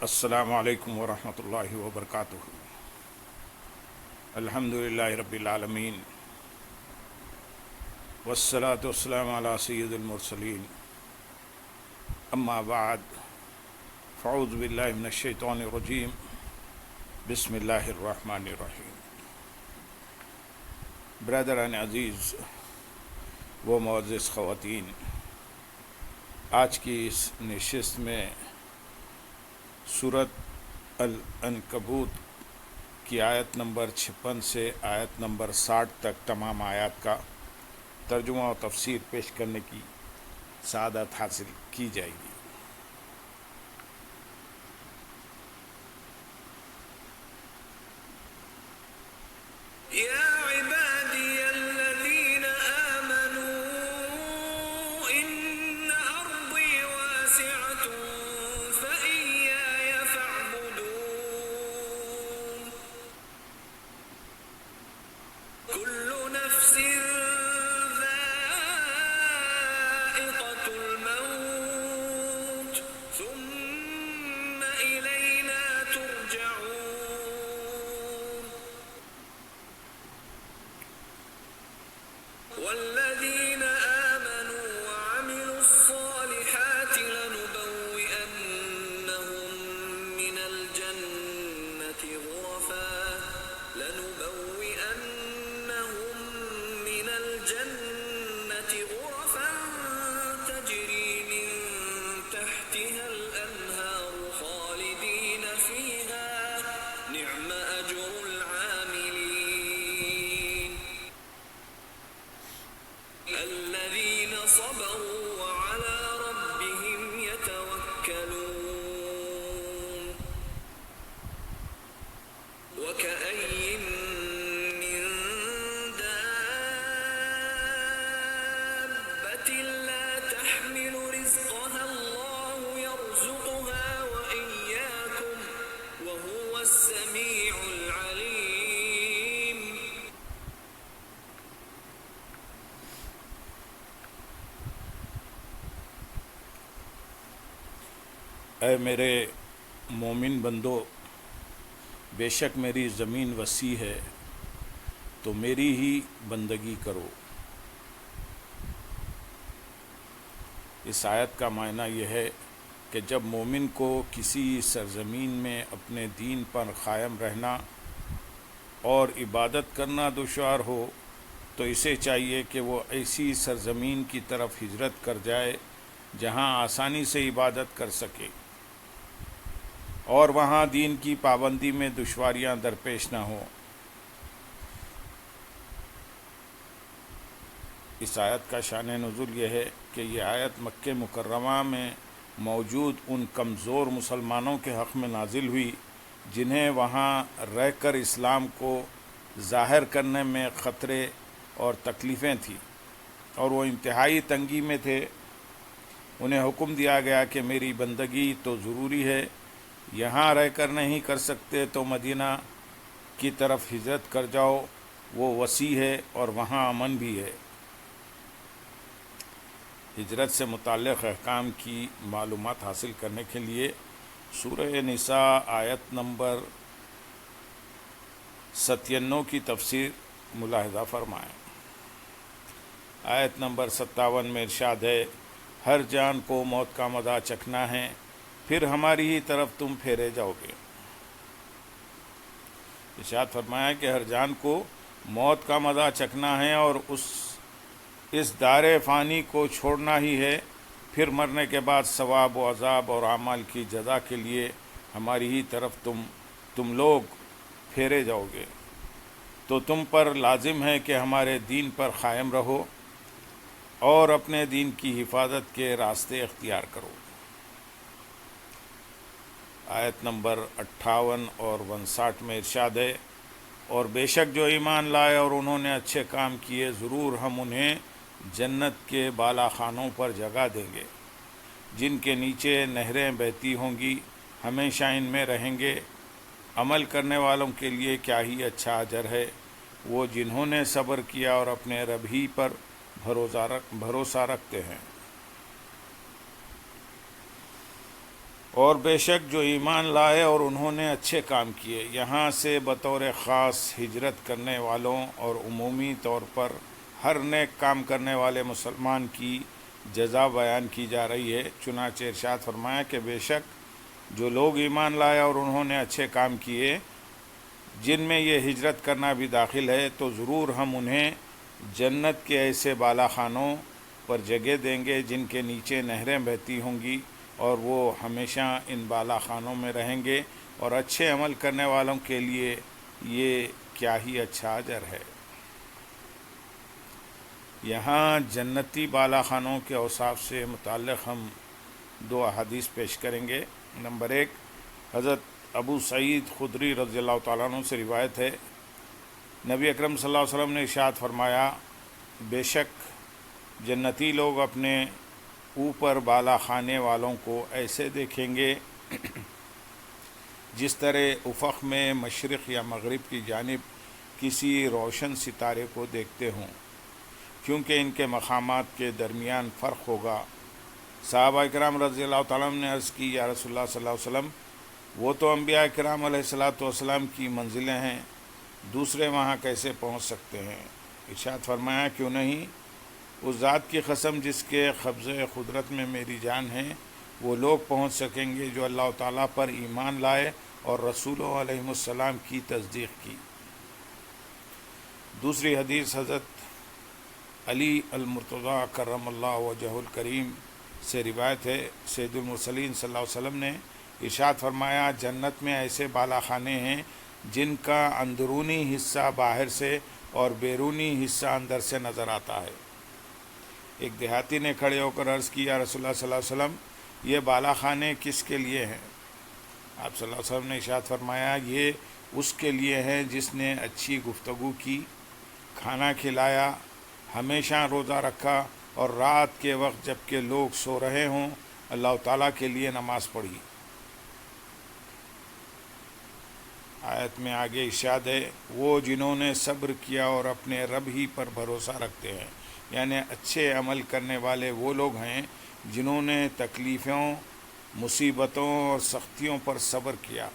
السلام علیکم ورحمۃ اللہ وبرکاتہ۔ الحمد للہ رب العالمین والصلاة والسلام علی سید المرسلین، اما بعد فاعوذ باللہ من الشیطان الرجیم، بسم اللہ الرحمن الرحیم۔ برادران عزیز و معزز خواتین، آج کی اس نشست میں سورۃ العنکبوت کی آیت نمبر 56 سے آیت نمبر 60 تک تمام آیات کا ترجمہ و تفسیر پیش کرنے کی سعادت حاصل کی جائے گی۔ اے میرے مومن بندو، بے شک میری زمین وسیع ہے تو میری ہی بندگی کرو۔ اس آیت کا معنی یہ ہے کہ جب مومن کو کسی سرزمین میں اپنے دین پر قائم رہنا اور عبادت کرنا دشوار ہو تو اسے چاہیے کہ وہ ایسی سرزمین کی طرف ہجرت کر جائے جہاں آسانی سے عبادت کر سکے اور وہاں دین کی پابندی میں دشواریاں درپیش نہ ہوں۔ اس آیت کا شان نزول یہ ہے کہ یہ آیت مکہ مکرمہ میں موجود ان کمزور مسلمانوں کے حق میں نازل ہوئی جنہیں وہاں رہ کر اسلام کو ظاہر کرنے میں خطرے اور تکلیفیں تھیں اور وہ انتہائی تنگی میں تھے۔ انہیں حکم دیا گیا کہ میری بندگی تو ضروری ہے، یہاں رہ کر نہیں کر سکتے تو مدینہ کی طرف ہجرت کر جاؤ، وہ وسیع ہے اور وہاں امن بھی ہے۔ ہجرت سے متعلق احکام کی معلومات حاصل کرنے کے لیے سورہ نساء آیت نمبر 97 کی تفسیر ملاحظہ فرمائیں۔ آیت نمبر 57 میں ارشاد ہے، ہر جان کو موت کا مزہ چکھنا ہے، پھر ہماری ہی طرف تم پھیرے جاؤ گے۔ ارشاد فرمایا کہ ہر جان کو موت کا مزہ چکھنا ہے اور اس دار فانی کو چھوڑنا ہی ہے، پھر مرنے کے بعد ثواب و عذاب اور اعمال کی جزا کے لیے ہماری ہی طرف تم لوگ پھیرے جاؤ گے، تو تم پر لازم ہے کہ ہمارے دین پر قائم رہو اور اپنے دین کی حفاظت کے راستے اختیار کرو۔ آیت نمبر 58 اور 59 میں ارشاد ہے، اور بے شک جو ایمان لائے اور انہوں نے اچھے کام کیے، ضرور ہم انہیں جنت کے بالا خانوں پر جگہ دیں گے جن کے نیچے نہریں بہتی ہوں گی، ہمیشہ ان میں رہیں گے۔ عمل کرنے والوں کے لیے کیا ہی اچھا اجر ہے، وہ جنہوں نے صبر کیا اور اپنے رب ہی پر بھروسہ رکھتے ہیں۔ اور بے شک جو ایمان لائے اور انہوں نے اچھے کام کیے، یہاں سے بطور خاص ہجرت کرنے والوں اور عمومی طور پر ہر نیک کام کرنے والے مسلمان کی جزا بیان کی جا رہی ہے۔ چنانچہ ارشاد فرمایا کہ بے شک جو لوگ ایمان لائے اور انہوں نے اچھے کام کیے، جن میں یہ ہجرت کرنا بھی داخل ہے، تو ضرور ہم انہیں جنت کے ایسے بالا خانوں پر جگہ دیں گے جن کے نیچے نہریں بہتی ہوں گی، اور وہ ہمیشہ ان بالا خانوں میں رہیں گے، اور اچھے عمل کرنے والوں کے لیے یہ کیا ہی اچھا اجر ہے۔ یہاں جنتی بالا خانوں کے اوصاف سے متعلق ہم دو احادیث پیش کریں گے۔ نمبر 1، حضرت ابو سعید خدری رضی اللہ تعالیٰ عنہ سے روایت ہے، نبی اکرم صلی اللہ علیہ وسلم نے ارشاد فرمایا، بے شک جنتی لوگ اپنے اوپر بالا خانے والوں کو ایسے دیکھیں گے جس طرح افق میں مشرق یا مغرب کی جانب کسی روشن ستارے کو دیکھتے ہوں، کیونکہ ان کے مقامات کے درمیان فرق ہوگا۔ صحابہ کرام رضی اللہ تعالیٰ عنہ نے عرض کی، یا رسول اللہ صلی اللہ علیہ وسلم، وہ تو انبیاء کرام علیہ الصلاۃ والسلام کی منزلیں ہیں، دوسرے وہاں کیسے پہنچ سکتے ہیں؟ ارشاد فرمایا، کیوں نہیں، اس ذات کی قسم جس کے قبضۂ قدرت میں میری جان ہے، وہ لوگ پہنچ سکیں گے جو اللہ تعالیٰ پر ایمان لائے اور رسولوں علیہ السلام کی تصدیق کی۔ دوسری حدیث حضرت علی المرتضیٰ کرم اللہ وجہہ الکریم سے روایت ہے، سید المرسلین صلی اللہ علیہ وسلم نے ارشاد فرمایا، جنت میں ایسے بالا خانے ہیں جن کا اندرونی حصہ باہر سے اور بیرونی حصہ اندر سے نظر آتا ہے۔ ایک دیہاتی نے کھڑے ہو کر عرض کی، یا رسول اللہ صلی اللہ علیہ وسلم، یہ بالا خانے کس کے لیے ہیں؟ آپ صلی اللہ علیہ وسلم نے ارشاد فرمایا، یہ اس کے لیے ہیں جس نے اچھی گفتگو کی، کھانا کھلایا، ہمیشہ روزہ رکھا، اور رات کے وقت جب کہ لوگ سو رہے ہوں اللہ تعالیٰ کے لیے نماز پڑھی۔ آیت میں آگے ارشاد ہے، وہ جنہوں نے صبر کیا اور اپنے رب ہی پر بھروسہ رکھتے ہیں، یعنی اچھے عمل کرنے والے وہ لوگ ہیں جنہوں نے تکلیفوں، مصیبتوں اور سختیوں پر صبر کیا،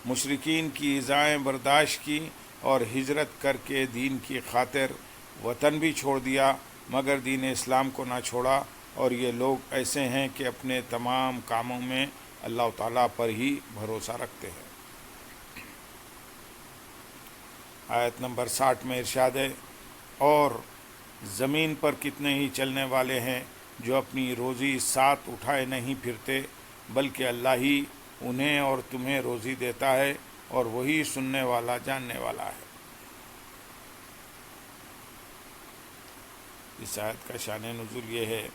مشرکین کی ایذائیں برداشت کی، اور ہجرت کر کے دین کی خاطر وطن بھی چھوڑ دیا مگر دین اسلام کو نہ چھوڑا، اور یہ لوگ ایسے ہیں کہ اپنے تمام کاموں میں اللہ تعالیٰ پر ہی بھروسہ رکھتے ہیں۔ آیت نمبر 60 میں ارشاد ہے، اور زمین پر کتنے ہی چلنے والے ہیں جو اپنی روزی ساتھ اٹھائے نہیں پھرتے، بلکہ اللہ ہی انہیں اور تمہیں روزی دیتا ہے، اور وہی سننے والا جاننے والا ہے۔ اس آیت کا شان نزول یہ ہے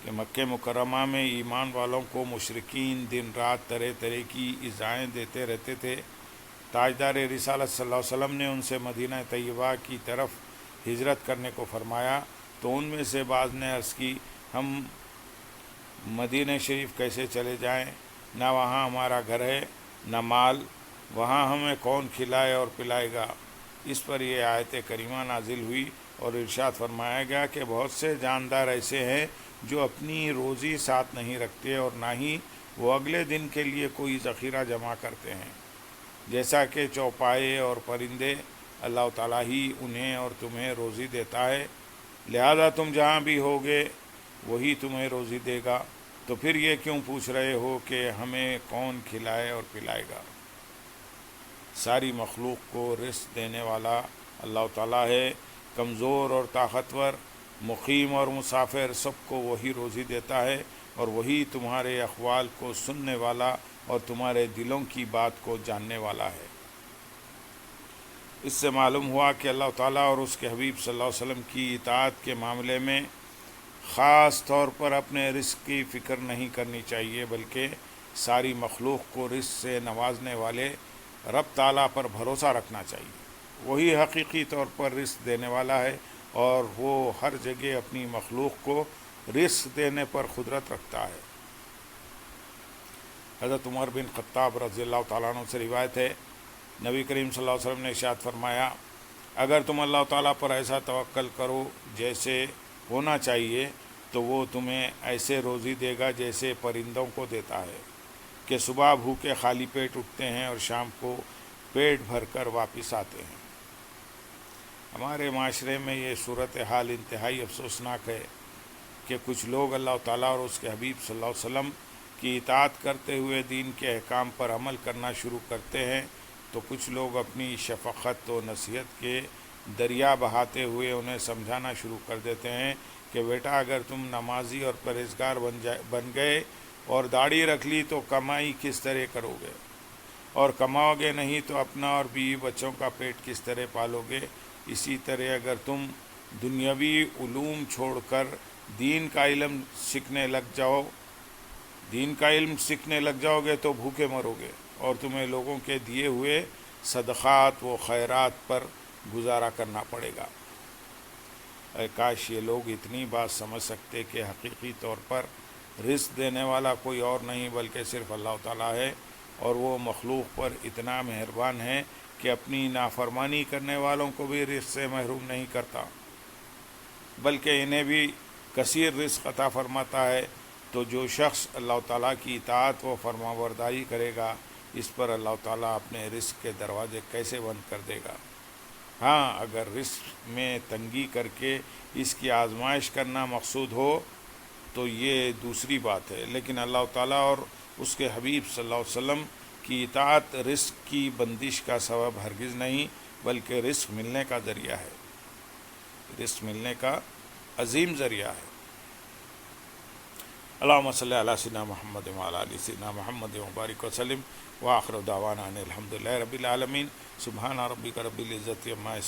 کہ مکہ مکرمہ میں ایمان والوں کو مشرکین دن رات طرح طرح کی ایذائیں دیتے رہتے تھے۔ تاجدار رسالت صلی اللہ علیہ وسلم نے ان سے مدینہ طیبہ کی طرف ہجرت کرنے کو فرمایا، تو ان میں سے بعض نے عرض کی، ہم مدینہ شریف کیسے چلے جائیں؟ نہ وہاں ہمارا گھر ہے نہ مال، وہاں ہمیں کون کھلائے اور پلائے گا؟ اس پر یہ آیت کریمہ نازل ہوئی اور ارشاد فرمایا گیا کہ بہت سے جاندار ایسے ہیں جو اپنی روزی ساتھ نہیں رکھتے اور نہ ہی وہ اگلے دن کے لیے کوئی ذخیرہ جمع کرتے ہیں، جیسا کہ چوپائے اور پرندے، اللہ تعالیٰ ہی انہیں اور تمہیں روزی دیتا ہے، لہذا تم جہاں بھی ہوگے وہی تمہیں روزی دے گا، تو پھر یہ کیوں پوچھ رہے ہو کہ ہمیں کون کھلائے اور پلائے گا؟ ساری مخلوق کو رزق دینے والا اللہ تعالیٰ ہے، کمزور اور طاقتور، مقیم اور مسافر، سب کو وہی روزی دیتا ہے، اور وہی تمہارے اقوال کو سننے والا اور تمہارے دلوں کی بات کو جاننے والا ہے۔ اس سے معلوم ہوا کہ اللہ تعالیٰ اور اس کے حبیب صلی اللہ علیہ وسلم کی اطاعت کے معاملے میں خاص طور پر اپنے رزق کی فکر نہیں کرنی چاہیے، بلکہ ساری مخلوق کو رزق سے نوازنے والے رب تعالیٰ پر بھروسہ رکھنا چاہیے۔ وہی حقیقی طور پر رزق دینے والا ہے، اور وہ ہر جگہ اپنی مخلوق کو رزق دینے پر قدرت رکھتا ہے۔ حضرت عمر بن خطاب رضی اللہ تعالیٰ عنہ سے روایت ہے، نبی کریم صلی اللہ علیہ وسلم نے ارشاد فرمایا، اگر تم اللہ تعالیٰ پر ایسا توکل کرو جیسے ہونا چاہیے تو وہ تمہیں ایسے روزی دے گا جیسے پرندوں کو دیتا ہے کہ صبح بھوکے خالی پیٹ اٹھتے ہیں اور شام کو پیٹ بھر کر واپس آتے ہیں۔ ہمارے معاشرے میں یہ صورتحال انتہائی افسوسناک ہے کہ کچھ لوگ اللہ تعالیٰ اور اس کے حبیب صلی اللہ علیہ وسلم کی اطاعت کرتے ہوئے دین کے احکام پر عمل کرنا شروع کرتے ہیں، تو کچھ لوگ اپنی شفقت و نصیحت کے دریا بہاتے ہوئے انہیں سمجھانا شروع کر دیتے ہیں کہ بیٹا اگر تم نمازی اور پرہیزگار بن گئے اور داڑھی رکھ لی تو کمائی کس طرح کرو گے، اور کماؤ گے نہیں تو اپنا اور بیوی بچوں کا پیٹ کس طرح پالو گے۔ اسی طرح اگر تم دنیاوی علوم چھوڑ کر دین کا علم سیکھنے لگ جاؤ گے تو بھوکے مرو گے اور تمہیں لوگوں کے دیے ہوئے صدقات و خیرات پر گزارا کرنا پڑے گا۔ اے کاش یہ لوگ اتنی بات سمجھ سکتے کہ حقیقی طور پر رزق دینے والا کوئی اور نہیں بلکہ صرف اللہ تعالیٰ ہے، اور وہ مخلوق پر اتنا مہربان ہے کہ اپنی نافرمانی کرنے والوں کو بھی رزق سے محروم نہیں کرتا بلکہ انہیں بھی کثیر رزق عطا فرماتا ہے۔ تو جو شخص اللہ تعالیٰ کی اطاعت و فرمانبرداری کرے گا، اس پر اللہ تعالیٰ اپنے رزق کے دروازے کیسے بند کر دے گا۔ ہاں، اگر رزق میں تنگی کر کے اس کی آزمائش کرنا مقصود ہو تو یہ دوسری بات ہے، لیکن اللہ تعالیٰ اور اس کے حبیب صلی اللہ علیہ وسلم کی اطاعت رزق کی بندش کا سبب ہرگز نہیں بلکہ رزق ملنے کا ذریعہ ہے، رزق ملنے کا عظیم ذریعہ ہے۔ اللہم صلی علی سیدنا محمد وعلی آل سیدنا محمد وبارک وسلم، وآخر دعوانا ان الحمد للہ رب العالمین۔ سبحان ربک رب العزت عما